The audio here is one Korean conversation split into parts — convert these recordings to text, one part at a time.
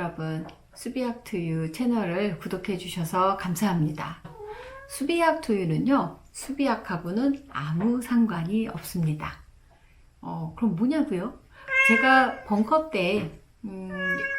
여러분, 수비학투유 채널을 구독해 주셔서 감사합니다. 수비학투유는요, 수비학하고는 아무 상관이 없습니다. 그럼 뭐냐고요? 제가 벙커 때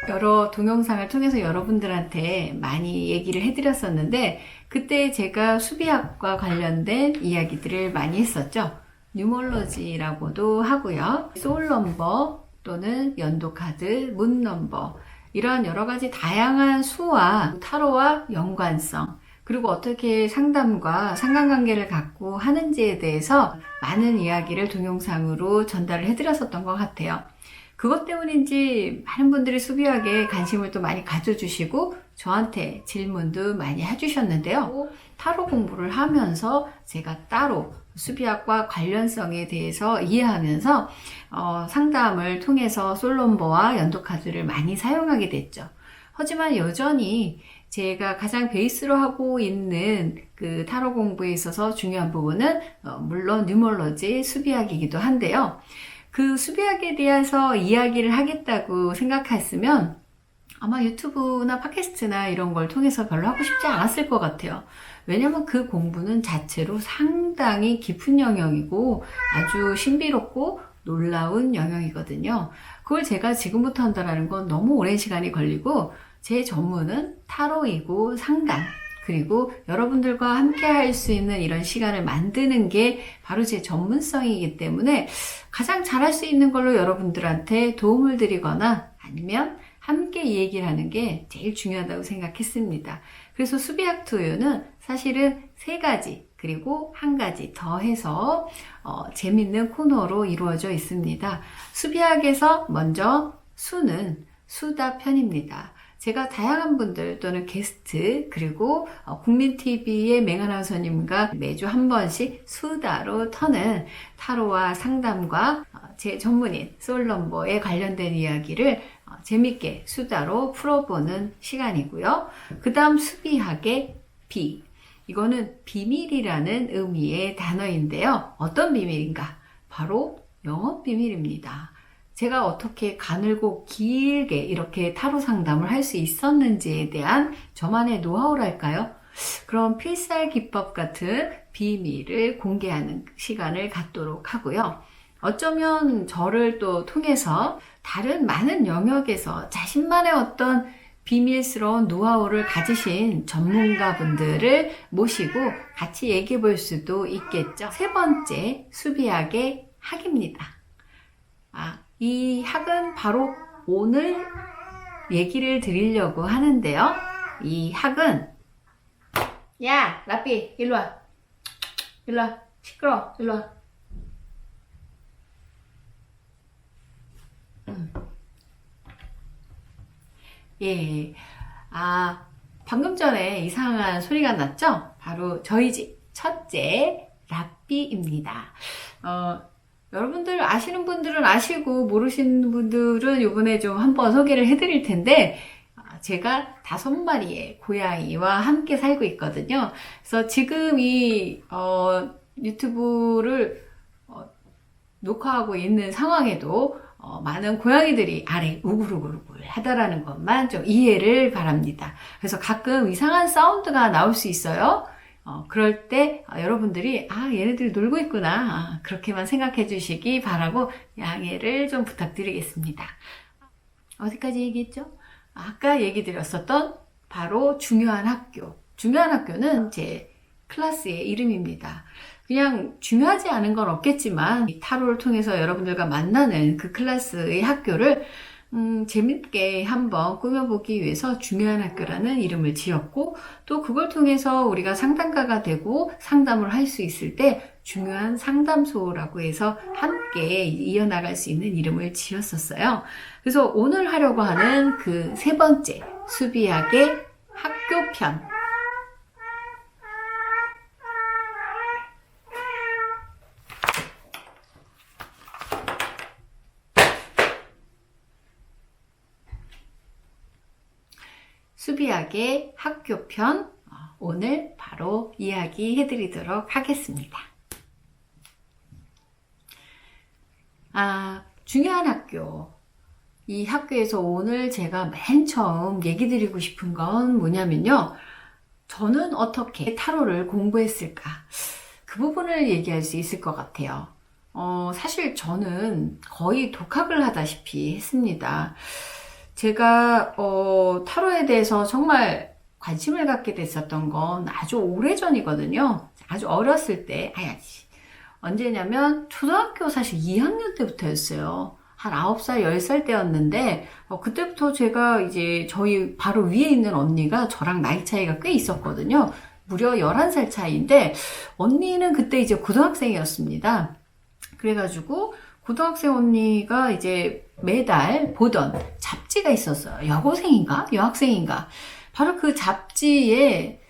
여러 동영상을 통해서 여러분들한테 많이 얘기를 해드렸었는데, 그때 제가 수비학과 관련된 이야기들을 많이 했었죠. 뉴멀러지라고도 하고요. 소울 넘버 또는 연도 카드, 문 넘버, 이런 여러 가지 다양한 수와 타로와 연관성, 그리고 어떻게 상담과 상관관계를 갖고 하는지에 대해서 많은 이야기를 동영상으로 전달을 해드렸었던 것 같아요. 그것 때문인지 많은 분들이 수비학에 관심을 또 많이 가져주시고 저한테 질문도 많이 해주셨는데요. 타로 공부를 하면서 제가 따로 수비학과 관련성에 대해서 이해하면서 상담을 통해서 솔넘버와 연도카드를 많이 사용하게 됐죠. 하지만 여전히 제가 가장 베이스로 하고 있는 그 타로 공부에 있어서 중요한 부분은 물론 뉴멀러지 수비학이기도 한데요. 그 수비학에 대해서 이야기를 하겠다고 생각했으면 아마 유튜브나 팟캐스트나 이런 걸 통해서 별로 하고 싶지 않았을 것 같아요. 왜냐면 그 공부는 자체로 상당히 깊은 영역이고 아주 신비롭고 놀라운 영역이거든요. 그걸 제가 지금부터 한다는 건 너무 오랜 시간이 걸리고, 제 전문은 타로이고 상담, 그리고 여러분들과 함께 할 수 있는 이런 시간을 만드는 게 바로 제 전문성이기 때문에 가장 잘할 수 있는 걸로 여러분들한테 도움을 드리거나 아니면 함께 얘기를 하는 게 제일 중요하다고 생각했습니다. 그래서 수비학투유는 사실은 3가지 그리고 1가지 더해서 재밌는 코너로 이루어져 있습니다. 수비학에서 먼저 수는 수다 편입니다. 제가 다양한 분들 또는 게스트 그리고 국민TV의 맹아나운서님과 매주 한 번씩 수다로 터는 타로와 상담과 제 전문인 소울넘버에 관련된 이야기를 재밌게 수다로 풀어보는 시간이고요. 그 다음 수비학의 비, 이거는 비밀이라는 의미의 단어인데요. 어떤 비밀인가? 바로 영업 비밀입니다. 제가 어떻게 가늘고 길게 이렇게 타로 상담을 할 수 있었는지에 대한 저만의 노하우랄까요? 그런 필살 기법 같은 비밀을 공개하는 시간을 갖도록 하고요. 어쩌면 저를 또 통해서 다른 많은 영역에서 자신만의 어떤 비밀스러운 노하우를 가지신 전문가분들을 모시고 같이 얘기해 볼 수도 있겠죠. 3번째, 수비학의 학입니다. 이 학은 바로 오늘 얘기를 드리려고 하는데요. 이 학은, 야, 라삐, 일로 와. 일로 와. 시끄러워. 일로 와. 예. 방금 전에 이상한 소리가 났죠? 바로 저희 집 첫째 라삐입니다. 여러분들 아시는 분들은 아시고 모르시는 분들은 이번에 좀 한번 소개를 해드릴 텐데, 제가 5마리의 고양이와 함께 살고 있거든요. 그래서 지금 이 유튜브를 녹화하고 있는 상황에도 많은 고양이들이 아래 우글우글우글 하다라는 것만 좀 이해를 바랍니다. 그래서 가끔 이상한 사운드가 나올 수 있어요. 그럴 때 여러분들이 얘네들이 놀고 있구나, 그렇게만 생각해 주시기 바라고 양해를 좀 부탁드리겠습니다. 어디까지 얘기했죠? 아까 얘기 드렸었던 바로 중요한 학교. 중요한 학교는 제 클래스의 이름입니다. 그냥 중요하지 않은 건 없겠지만 타로를 통해서 여러분들과 만나는 그 클래스의 학교를 재밌게 한번 꾸며보기 위해서 중요한 학교라는 이름을 지었고, 또 그걸 통해서 우리가 상담가가 되고 상담을 할 수 있을 때 중요한 상담소라고 해서 함께 이어나갈 수 있는 이름을 지었었어요. 그래서 오늘 하려고 하는 그 3번째 수비학의 학교편, 수비학의 학교편, 오늘 바로 이야기해 드리도록 하겠습니다. 중요한 학교. 이 학교에서 오늘 제가 맨 처음 얘기 드리고 싶은 건 뭐냐면요. 저는 어떻게 타로를 공부했을까? 그 부분을 얘기할 수 있을 것 같아요. 사실 저는 거의 독학을 하다시피 했습니다. 제가 타로에 대해서 정말 관심을 갖게 됐었던 건 아주 오래전이거든요. 아주 어렸을 때, 언제냐면 초등학교 사실 2학년 때부터였어요. 한 9살, 10살 때였는데 그때부터 제가 이제 저희 바로 위에 있는 언니가 저랑 나이 차이가 꽤 있었거든요. 무려 11살 차이인데 언니는 그때 이제 고등학생이었습니다. 그래가지고 고등학생 언니가 이제 매달 보던 잡지가 있었어요. 여고생인가? 여학생인가? 바로 그 잡지에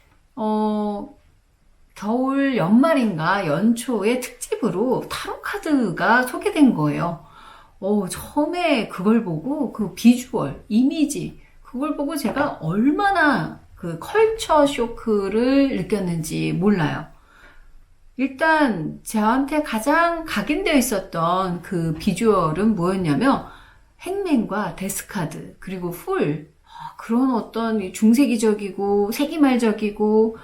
겨울 연말인가 연초에 특집으로 타로 카드가 소개된 거예요. 처음에 그걸 보고 그 비주얼, 이미지 그걸 보고 제가 얼마나 그 컬처 쇼크를 느꼈는지 몰라요. 일단 저한테 가장 각인되어 있었던 그 비주얼은 뭐였냐면 행맨과 데스카드 그리고 풀 그런 어떤 중세기적이고 세기말적이고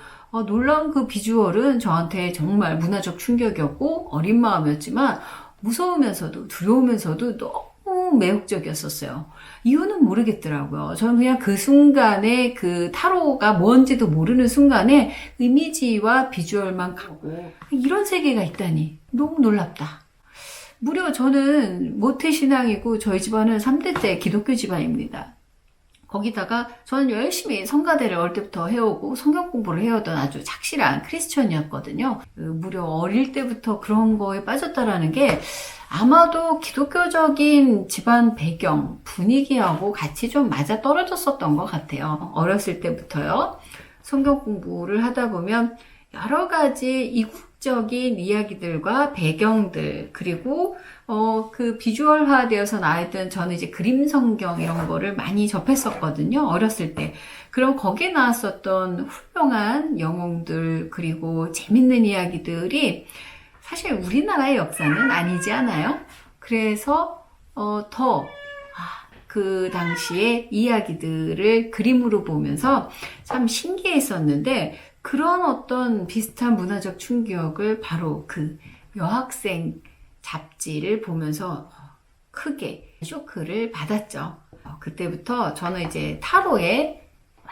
놀라운 그 비주얼은 저한테 정말 문화적 충격이었고 어린 마음이었지만 무서우면서도 두려우면서도 너무 매혹적이었었어요. 이유는 모르겠더라고요. 저는 그냥 그 순간에 그 타로가 뭔지도 모르는 순간에 이미지와 비주얼만 가고 이런 세계가 있다니 너무 놀랍다. 무려 저는 모태신앙이고 저희 집안은 3대째 기독교 집안입니다. 거기다가 저는 열심히 성가대를 어릴 때부터 해오고 성경 공부를 해오던 아주 착실한 크리스천이었거든요. 무려 어릴 때부터 그런 거에 빠졌다라는 게 아마도 기독교적인 집안 배경, 분위기하고 같이 좀 맞아 떨어졌었던 것 같아요. 어렸을 때부터요. 성경 공부를 하다 보면 여러 가지 이국적인 이야기들과 배경들 그리고 그 비주얼화 되어서 나왔던 저는 이제 그림 성경 이런 거를 많이 접했었거든요. 어렸을 때. 그럼 거기에 나왔었던 훌륭한 영웅들 그리고 재밌는 이야기들이 사실 우리나라의 역사는 아니지 않아요? 그래서 그 당시에 이야기들을 그림으로 보면서 참 신기했었는데 그런 어떤 비슷한 문화적 충격을 바로 그 여학생 잡지를 보면서 크게 쇼크를 받았죠. 그때부터 저는 이제 타로에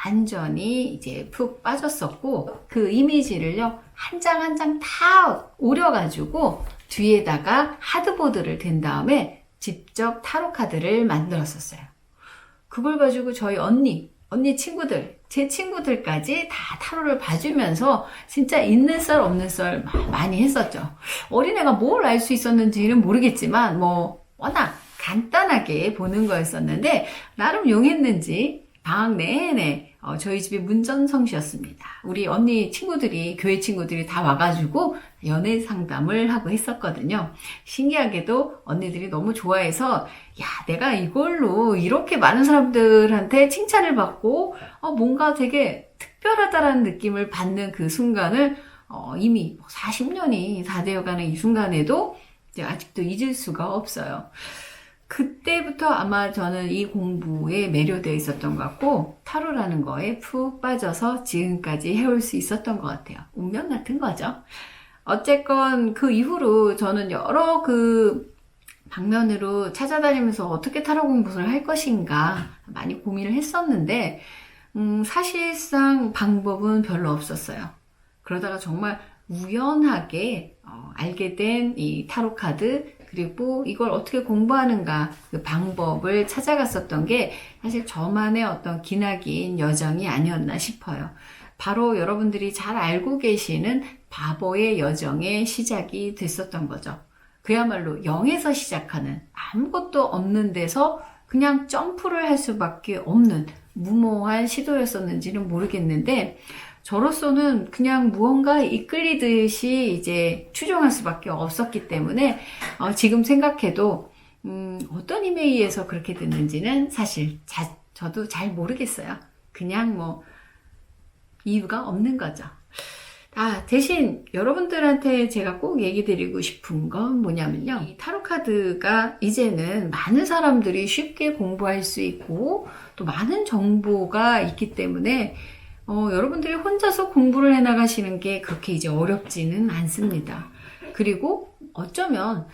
완전히 이제 푹 빠졌었고 그 이미지를요 한 장 한 장 다 오려가지고 뒤에다가 하드보드를 댄 다음에 직접 타로 카드를 만들었었어요. 그걸 가지고 저희 언니 친구들, 제 친구들까지 다 타로를 봐주면서 진짜 있는 썰 없는 썰 많이 했었죠. 어린애가 뭘 알 수 있었는지는 모르겠지만 워낙 간단하게 보는 거였었는데 나름 용했는지 방학 내내 저희 집이 문전성시였습니다. 우리 언니 친구들이 교회 친구들이 다 와가지고 연애 상담을 하고 했었거든요. 신기하게도 언니들이 너무 좋아해서 내가 이걸로 이렇게 많은 사람들한테 칭찬을 받고 뭔가 되게 특별하다라는 느낌을 받는 그 순간을 이미 40년이 다 되어가는 이 순간에도 아직도 잊을 수가 없어요. 그때부터 아마 저는 이 공부에 매료되어 있었던 것 같고 타로라는 거에 푹 빠져서 지금까지 해올 수 있었던 것 같아요. 운명 같은 거죠. 어쨌건 그 이후로 저는 여러 그 방면으로 찾아다니면서 어떻게 타로 공부를 할 것인가 많이 고민을 했었는데 사실상 방법은 별로 없었어요. 그러다가 정말 우연하게 알게 된 이 타로 카드 그리고 이걸 어떻게 공부하는가 그 방법을 찾아갔었던 게 사실 저만의 어떤 기나긴 여정이 아니었나 싶어요. 바로 여러분들이 잘 알고 계시는 바보의 여정의 시작이 됐었던 거죠. 그야말로 0에서 시작하는 아무것도 없는 데서 그냥 점프를 할 수밖에 없는 무모한 시도였었는지는 모르겠는데 저로서는 그냥 무언가 이끌리듯이 이제 추종할 수밖에 없었기 때문에 지금 생각해도 어떤 힘에 의해서 그렇게 됐는지는 사실 저도 잘 모르겠어요. 그냥 이유가 없는 거죠. 대신 여러분들한테 제가 꼭 얘기 드리고 싶은 건 뭐냐면요. 이 타로 카드가 이제는 많은 사람들이 쉽게 공부할 수 있고 또 많은 정보가 있기 때문에 여러분들이 혼자서 공부를 해 나가시는 게 그렇게 이제 어렵지는 않습니다. 그리고 어쩌면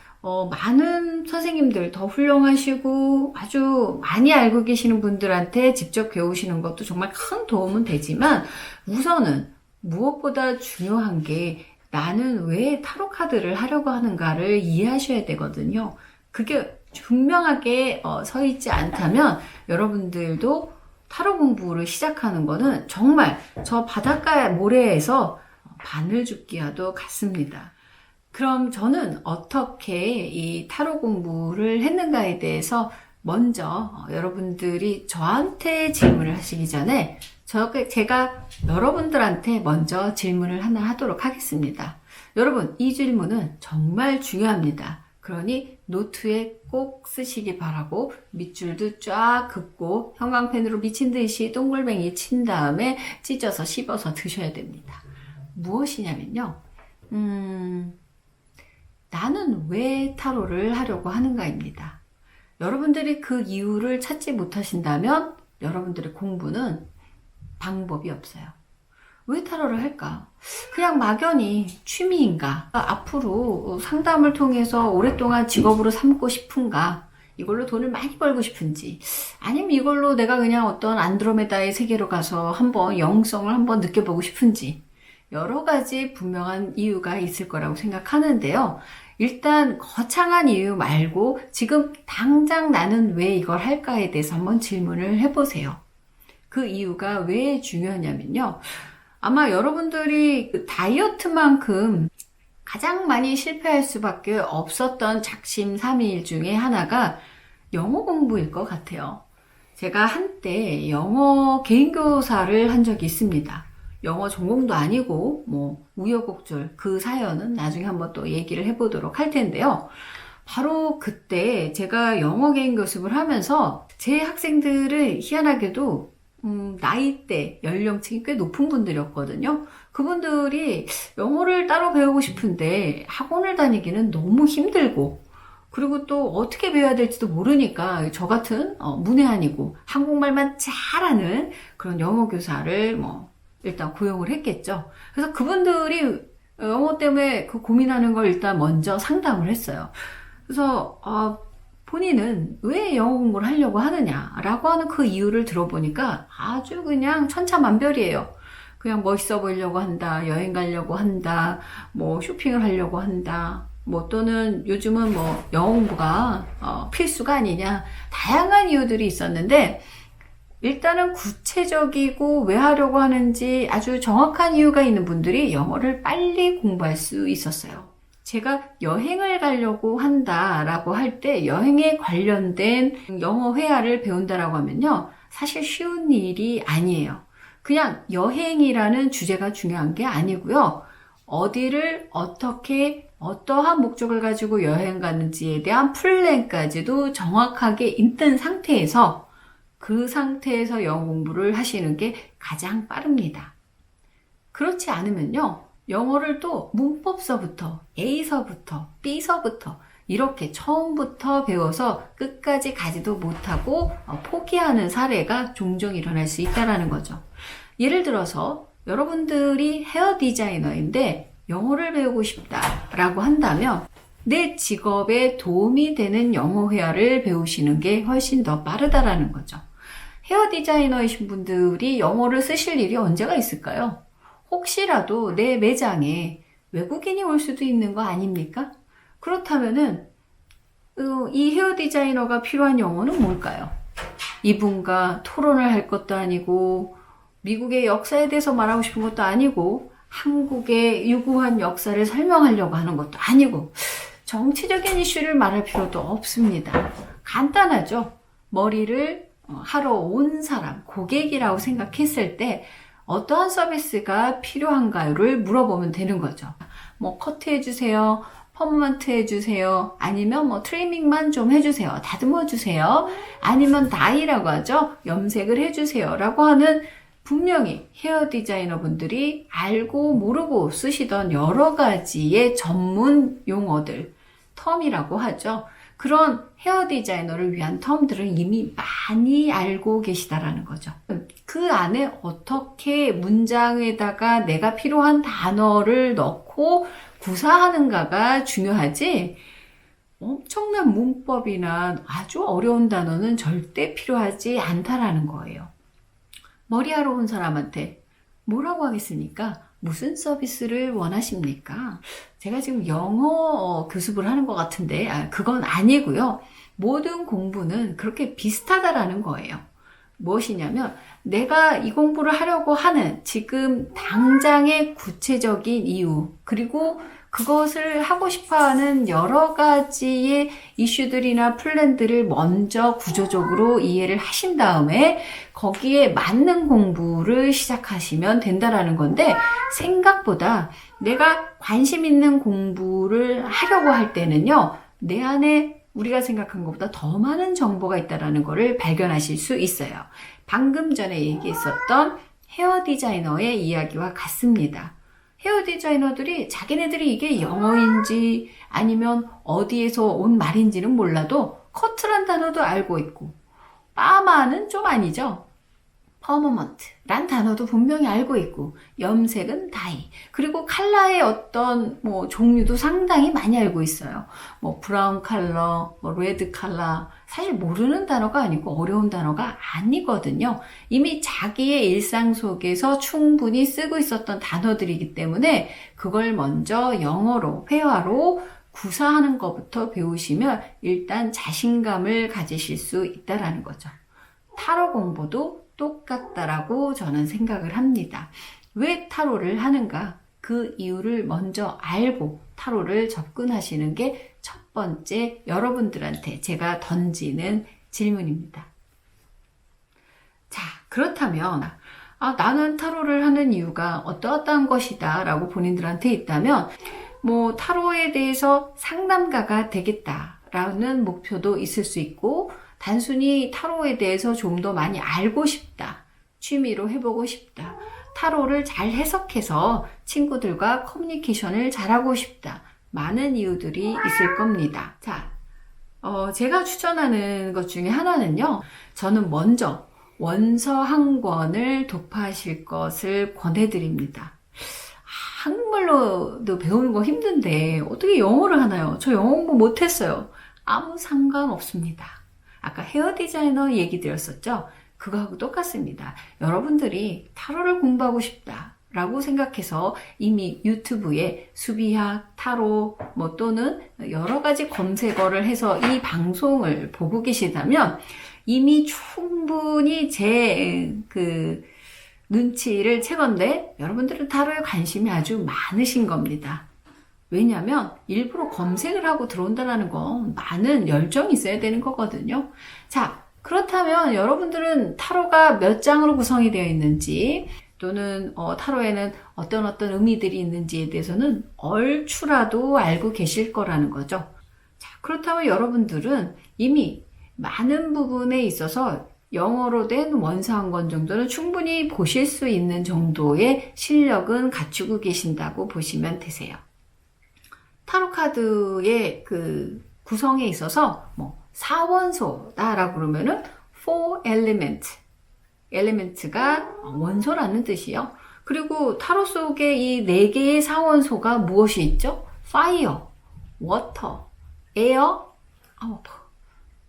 많은 선생님들 더 훌륭하시고 아주 많이 알고 계시는 분들한테 직접 배우시는 것도 정말 큰 도움은 되지만 우선은 무엇보다 중요한 게 나는 왜 타로 카드를 하려고 하는가를 이해하셔야 되거든요. 그게 분명하게 서 있지 않다면 여러분들도 타로 공부를 시작하는 거는 정말 저 바닷가 모래에서 바늘줍기와도 같습니다. 그럼 저는 어떻게 이 타로 공부를 했는가에 대해서 먼저 여러분들이 저한테 질문을 하시기 전에 제가 여러분들한테 먼저 질문을 하나 하도록 하겠습니다. 여러분, 이 질문은 정말 중요합니다. 그러니 노트에 꼭 쓰시기 바라고 밑줄도 쫙 긋고 형광펜으로 미친 듯이 동글뱅이 친 다음에 찢어서 씹어서 드셔야 됩니다. 무엇이냐면요. 나는 왜 타로를 하려고 하는가입니다. 여러분들이 그 이유를 찾지 못하신다면 여러분들의 공부는 방법이 없어요. 왜 타로를 할까? 그냥 막연히 취미인가? 앞으로 상담을 통해서 오랫동안 직업으로 삼고 싶은가? 이걸로 돈을 많이 벌고 싶은지, 아니면 이걸로 내가 그냥 어떤 안드로메다의 세계로 가서 한번 영성을 한번 느껴보고 싶은지, 여러 가지 분명한 이유가 있을 거라고 생각하는데요. 일단 거창한 이유 말고 지금 당장 나는 왜 이걸 할까에 대해서 한번 질문을 해보세요. 그 이유가 왜 중요하냐면요. 아마 여러분들이 그 다이어트만큼 가장 많이 실패할 수밖에 없었던 작심삼일 중에 하나가 영어 공부일 것 같아요. 제가 한때 영어 개인교사를 한 적이 있습니다. 영어 전공도 아니고 우여곡절, 그 사연은 나중에 한번 또 얘기를 해보도록 할 텐데요. 바로 그때 제가 영어 개인 교습을 하면서 제 학생들을 희한하게도 나이대, 연령층이 꽤 높은 분들이었거든요. 그분들이 영어를 따로 배우고 싶은데 학원을 다니기는 너무 힘들고, 그리고 또 어떻게 배워야 될지도 모르니까 저 같은 문외한이고 한국말만 잘하는 그런 영어 교사를 일단 고용을 했겠죠. 그래서 그분들이 영어 때문에 그 고민하는 걸 일단 먼저 상담을 했어요. 그래서 본인은 왜 영어 공부를 하려고 하느냐라고 하는 그 이유를 들어보니까 아주 그냥 천차만별이에요. 그냥 멋있어 보이려고 한다, 여행 가려고 한다, 쇼핑을 하려고 한다, 또는 요즘은 영어 공부가 필수가 아니냐, 다양한 이유들이 있었는데 일단은 구체적이고 왜 하려고 하는지 아주 정확한 이유가 있는 분들이 영어를 빨리 공부할 수 있었어요. 제가 여행을 가려고 한다라고 할 때 여행에 관련된 영어 회화를 배운다라고 하면요, 사실 쉬운 일이 아니에요. 그냥 여행이라는 주제가 중요한 게 아니고요. 어디를 어떻게 어떠한 목적을 가지고 여행 가는지에 대한 플랜까지도 정확하게 있는 상태에서 그 상태에서 영어 공부를 하시는 게 가장 빠릅니다. 그렇지 않으면요, 영어를 또 문법서부터 A서부터 B서부터 이렇게 처음부터 배워서 끝까지 가지도 못하고 포기하는 사례가 종종 일어날 수 있다는 거죠. 예를 들어서 여러분들이 헤어 디자이너인데 영어를 배우고 싶다라고 한다면 내 직업에 도움이 되는 영어 회화를 배우시는 게 훨씬 더 빠르다라는 거죠. 헤어 디자이너이신 분들이 영어를 쓰실 일이 언제가 있을까요? 혹시라도 내 매장에 외국인이 올 수도 있는 거 아닙니까? 그렇다면은 이 헤어 디자이너가 필요한 영어는 뭘까요? 이분과 토론을 할 것도 아니고 미국의 역사에 대해서 말하고 싶은 것도 아니고 한국의 유구한 역사를 설명하려고 하는 것도 아니고 정치적인 이슈를 말할 필요도 없습니다. 간단하죠. 머리를 하러 온 사람, 고객이라고 생각했을 때 어떠한 서비스가 필요한가요를 물어보면 되는 거죠. 커트 해주세요, 퍼머넌트 해주세요, 아니면 트리밍만 좀 해주세요, 다듬어 주세요, 아니면 다이라고 하죠, 염색을 해주세요 라고 하는 분명히 헤어 디자이너 분들이 알고 모르고 쓰시던 여러 가지의 전문 용어들, 텀이라고 하죠. 그런 헤어 디자이너를 위한 텀들을 이미 많이 알고 계시다라는 거죠. 그 안에 어떻게 문장에다가 내가 필요한 단어를 넣고 구사하는가가 중요하지, 엄청난 문법이나 아주 어려운 단어는 절대 필요하지 않다라는 거예요. 머리하러 온 사람한테 뭐라고 하겠습니까? 무슨 서비스를 원하십니까? 제가 지금 영어 교습을 하는 것 같은데 그건 아니고요. 모든 공부는 그렇게 비슷하다라는 거예요. 무엇이냐면 내가 이 공부를 하려고 하는 지금 당장의 구체적인 이유, 그리고 그것을 하고 싶어하는 여러 가지의 이슈들이나 플랜들을 먼저 구조적으로 이해를 하신 다음에 거기에 맞는 공부를 시작하시면 된다라는 건데, 생각보다 내가 관심 있는 공부를 하려고 할 때는요, 내 안에 우리가 생각한 것보다 더 많은 정보가 있다는 것을 발견하실 수 있어요. 방금 전에 얘기했었던 헤어 디자이너의 이야기와 같습니다. 헤어 디자이너들이 자기네들이 이게 영어인지 아니면 어디에서 온 말인지는 몰라도 커트란 단어도 알고 있고, 파마는 좀 아니죠. 퍼머먼트란 단어도 분명히 알고 있고, 염색은 다이, 그리고 컬러의 어떤 종류도 상당히 많이 알고 있어요. 브라운 컬러, 레드 컬러, 사실 모르는 단어가 아니고 어려운 단어가 아니거든요. 이미 자기의 일상 속에서 충분히 쓰고 있었던 단어들이기 때문에 그걸 먼저 영어로, 회화로 구사하는 것부터 배우시면 일단 자신감을 가지실 수 있다라는 거죠. 타로 공부도 똑같다라고 저는 생각을 합니다. 왜 타로를 하는가? 그 이유를 먼저 알고 타로를 접근하시는 게 첫 번째 여러분들한테 제가 던지는 질문입니다. 자, 그렇다면 나는 타로를 하는 이유가 어떠어떠한 것이다 라고 본인들한테 있다면, 타로에 대해서 상담가가 되겠다라는 목표도 있을 수 있고, 단순히 타로에 대해서 좀 더 많이 알고 싶다, 취미로 해보고 싶다, 타로를 잘 해석해서 친구들과 커뮤니케이션을 잘하고 싶다, 많은 이유들이 있을 겁니다. 자, 제가 추천하는 것 중에 하나는요, 저는 먼저 원서 한 권을 도파하실 것을 권해드립니다. 한국말로도 배우는 거 힘든데 어떻게 영어를 하나요? 저 영어 공부 못했어요. 아무 상관없습니다. 아까 헤어 디자이너 얘기 드렸었죠? 그거하고 똑같습니다. 여러분들이 타로를 공부하고 싶다 라고 생각해서 이미 유튜브에 수비학, 타로 또는 여러 가지 검색어를 해서 이 방송을 보고 계시다면 이미 충분히 제 눈치를 채건데 여러분들은 타로에 관심이 아주 많으신 겁니다. 왜냐하면 일부러 검색을 하고 들어온다는 건 많은 열정이 있어야 되는 거거든요. 자, 그렇다면 여러분들은 타로가 몇 장으로 구성이 되어 있는지, 또는 타로에는 어떤 의미들이 있는지에 대해서는 얼추라도 알고 계실 거라는 거죠. 자, 그렇다면 여러분들은 이미 많은 부분에 있어서 영어로 된 원서 한 권 정도는 충분히 보실 수 있는 정도의 실력은 갖추고 계신다고 보시면 되세요. 타로 카드의 구성에 있어서 사원소다라고 그러면은 4 element, element가 원소라는 뜻이요. 그리고 타로 속에 이 4개의 사원소가 무엇이 있죠? fire, water, air, earth,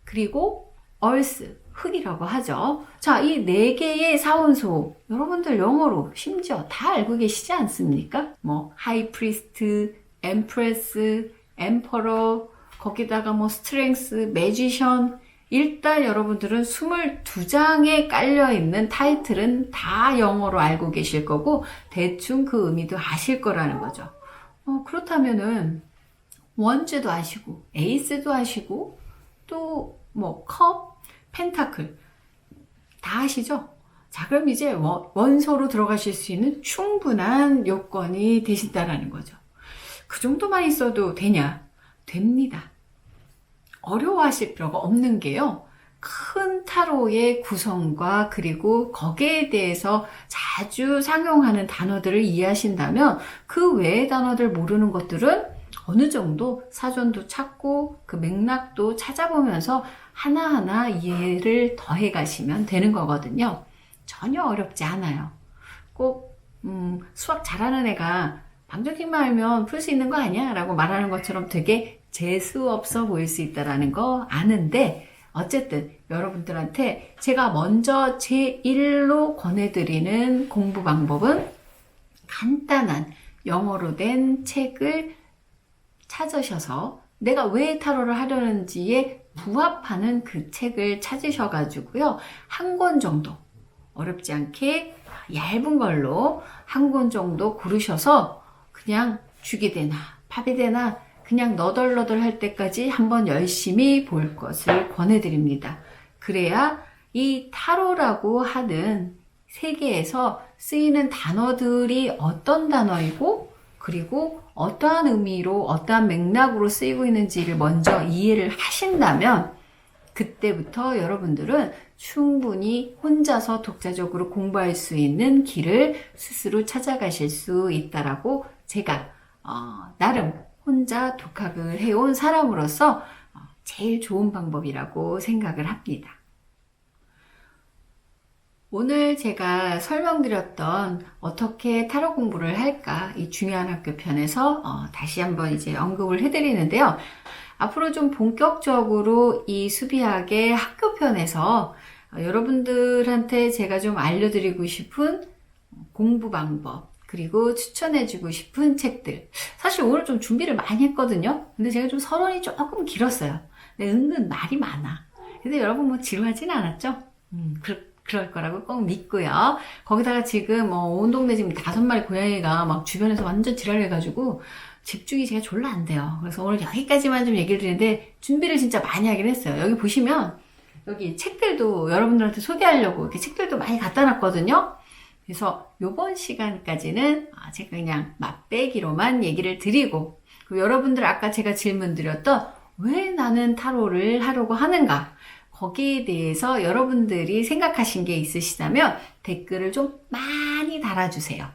그리고 earth, 흙이라고 하죠. 자, 이 4개의 사원소, 여러분들 영어로 심지어 다 알고 계시지 않습니까? 하이 프리스트, 엠프레스, 엠퍼러, 거기다가 스트렝스, 매지션, 일단 여러분들은 22장에 깔려있는 타이틀은 다 영어로 알고 계실 거고 대충 그 의미도 아실 거라는 거죠. 그렇다면은 원즈도 아시고 에이스도 아시고 또 컵, 펜타클 다 아시죠? 자, 그럼 이제 원소로 들어가실 수 있는 충분한 요건이 되신다라는 거죠. 그 정도만 있어도 되냐? 됩니다. 어려워하실 필요가 없는 게요, 큰 타로의 구성과 그리고 거기에 대해서 자주 상용하는 단어들을 이해하신다면 그 외의 단어들 모르는 것들은 어느 정도 사전도 찾고 그 맥락도 찾아보면서 하나하나 이해를 더해 가시면 되는 거거든요. 전혀 어렵지 않아요. 꼭 수학 잘하는 애가 방정식만 알면 풀 수 있는 거 아니야? 라고 말하는 것처럼 되게 재수 없어 보일 수 있다는 거 아는데, 어쨌든 여러분들한테 제가 먼저 제1로 권해드리는 공부 방법은 간단한 영어로 된 책을 찾으셔서 내가 왜 타로를 하려는지에 부합하는 그 책을 찾으셔가지고요. 한 권 정도, 어렵지 않게 얇은 걸로 한 권 정도 고르셔서 그냥 죽이 되나 밥이 되나 그냥 너덜너덜 할 때까지 한번 열심히 볼 것을 권해드립니다. 그래야 이 타로라고 하는 세계에서 쓰이는 단어들이 어떤 단어이고 그리고 어떠한 의미로 어떠한 맥락으로 쓰이고 있는지를 먼저 이해를 하신다면 그때부터 여러분들은 충분히 혼자서 독자적으로 공부할 수 있는 길을 스스로 찾아가실 수 있다라고 제가 나름 혼자 독학을 해온 사람으로서 제일 좋은 방법이라고 생각을 합니다. 오늘 제가 설명드렸던 어떻게 타로 공부를 할까 이 중요한 학교 편에서 다시 한번 이제 언급을 해드리는데요. 앞으로 좀 본격적으로 이 수비학의 학교 편에서 여러분들한테 제가 좀 알려드리고 싶은 공부 방법 그리고 추천해주고 싶은 책들. 사실 오늘 좀 준비를 많이 했거든요. 근데 제가 좀 서론이 조금 길었어요. 근데 은근 말이 많아. 근데 여러분 뭐 지루하진 않았죠? 그럴 거라고 꼭 믿고요. 거기다가 지금 온 동네 지금 5마리 고양이가 막 주변에서 완전 지랄해가지고 집중이 제가 졸라 안 돼요. 그래서 오늘 여기까지만 좀 얘기를 드리는데 준비를 진짜 많이 하긴 했어요. 여기 보시면 여기 책들도 여러분들한테 소개하려고 이렇게 책들도 많이 갖다 놨거든요. 그래서 요번 시간까지는 제가 그냥 맛배기로만 얘기를 드리고, 그리고 여러분들 아까 제가 질문 드렸던 왜 나는 타로를 하려고 하는가, 거기에 대해서 여러분들이 생각하신 게 있으시다면 댓글을 좀 많이 달아주세요.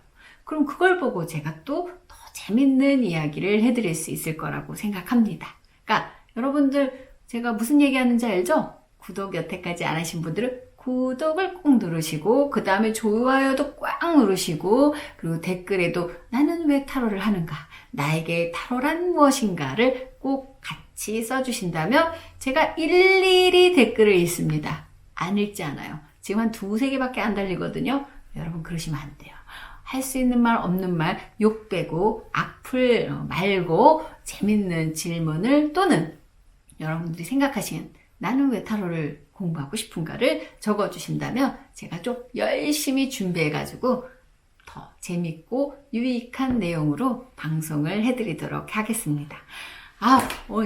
그럼 그걸 보고 제가 또 더 재밌는 이야기를 해드릴 수 있을 거라고 생각합니다. 그러니까 여러분들 제가 무슨 얘기하는지 알죠? 구독 여태까지 안 하신 분들은 구독을 꼭 누르시고 그 다음에 좋아요도 꽉 누르시고 그리고 댓글에도 나는 왜 타로를 하는가, 나에게 타로란 무엇인가를 꼭 같이 써주신다면 제가 일일이 댓글을 읽습니다. 안 읽지 않아요. 지금 한 2-3개밖에 안 달리거든요. 여러분 그러시면 안 돼요. 할 수 있는 말 없는 말, 욕 빼고 악플 말고 재밌는 질문을 또는 여러분들이 생각하시는 나는 왜 타로를 공부하고 싶은가를 적어주신다면 제가 좀 열심히 준비해가지고 더 재밌고 유익한 내용으로 방송을 해드리도록 하겠습니다.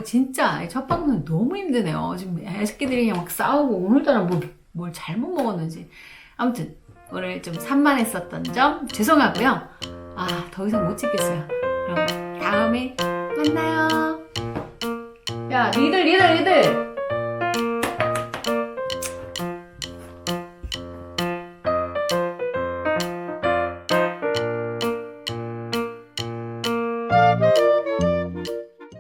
진짜 첫 방송 너무 힘드네요. 지금 애새끼들이 그냥 막 싸우고 오늘따라 뭘 잘못 먹었는지. 아무튼 오늘 좀 산만했었던 점 죄송하고요. 더 이상 못 찍겠어요. 그럼 다음에 만나요. 야, 니들